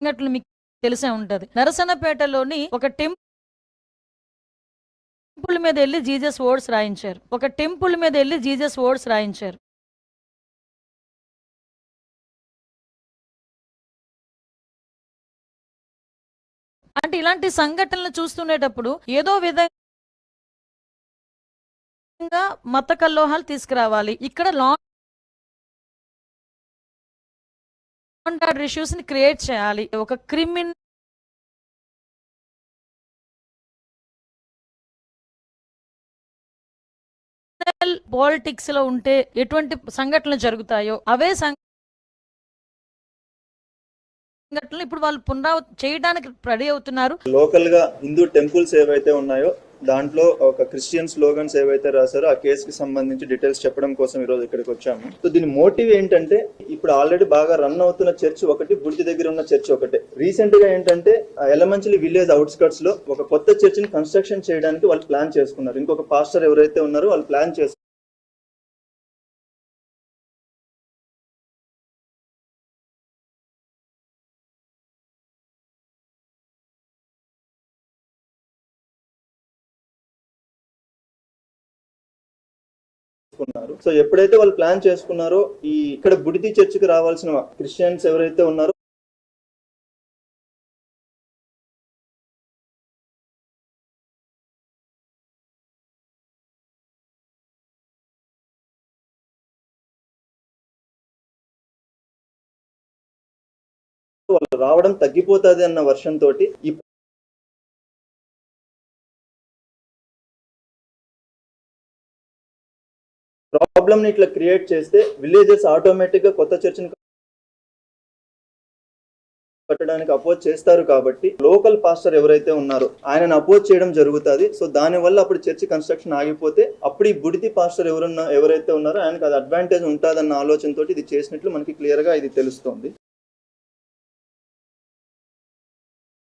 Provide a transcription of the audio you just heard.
సంఘటనలు మీకు తెలిసే ఉంటది. నరసన్నపేటలోని ఒక టెంపుల్ మీద వెళ్ళి జీసస్ వర్డ్స్ రాయించారు. ఒక టెంపుల్ మీద వెళ్ళి జీసస్ వర్డ్స్ రాయించారు. అంటే ఇలాంటి సంఘటనలు చూస్తుండేటప్పుడు ఏదో విధంగా మత కల్లోహాలు తీసుకురావాలి. ఇక్కడ లాండ్ ఆర్డర్ ఇష్యూస్ ని క్రియేట్ చేయాలి. ఒక క్రిమినల్ పాలిటిక్స్ లో ఉంటే ఎటువంటి సంఘటనలు జరుగుతాయో అవే సంఘటనలు ఇప్పుడు వాళ్ళు చేయడానికి రెడీ అవుతున్నారు. లోకల్ గా హిందూ టెంపుల్స్ ఏవైతే ఉన్నాయో దాంట్లో ఒక క్రిస్టియన్ స్లోగన్స్ ఏవైతే రాశారో ఆ కేసుకి సంబంధించి డీటెయిల్స్ చెప్పడం కోసం ఈ రోజు ఇక్కడికి వచ్చాము. సో దీని మోటివ్ ఏంటంటే ఇప్పుడు ఆల్రెడీ బాగా రన్ అవుతున్న చర్చ్ ఒకటి, బుర్జి దగ్గర ఉన్న చర్చ్ ఒకటే. రీసెంట్ గా ఏంటంటే ఎలమంచిలి విలేజ్ అవుట్స్కట్స్ లో ఒక కొత్త చర్చ్ ని కన్స్ట్రక్షన్ చేయడానికి వాళ్ళు ప్లాన్ చేసుకున్నారు. ఇంకొక పాస్టర్ ఎవరైతే ఉన్నారో వాళ్ళు ప్లాన్ చేసుకున్నారు. సో ఎప్పుడైతే వాళ్ళు ప్లాన్ చేసుకున్నారో ఈ ఇక్కడ బుడితి చర్చికి రావాల్సిన క్రిస్టియన్స్ ఎవరైతే ఉన్నారో వాళ్ళు రావడం తగ్గిపోతుంది అన్న వర్షం తోటి ఈ ప్రాబ్లం ని ఇట్లా క్రియేట్ చేస్తే విలేజెస్ ఆటోమేటిక్ గా కొత్త చర్చిని కట్టడానికి అపోజ్ చేస్తారు. కాబట్టి లోకల్ పాస్టర్ ఎవరైతే ఉన్నారో ఆయనను అపోజ్ చేయడం జరుగుతుంది. సో దాని వల్ల అప్పుడు చర్చి కన్స్ట్రక్షన్ ఆగిపోతే అప్పుడు ఈ బుడితి పాస్టర్ ఎవరైతే ఉన్నారో ఆయనకు అది అడ్వాంటేజ్ ఉంటుందన్న ఆలోచనతో ఇది చేసినట్లు మనకి క్లియర్ గా ఇది తెలుస్తోంది.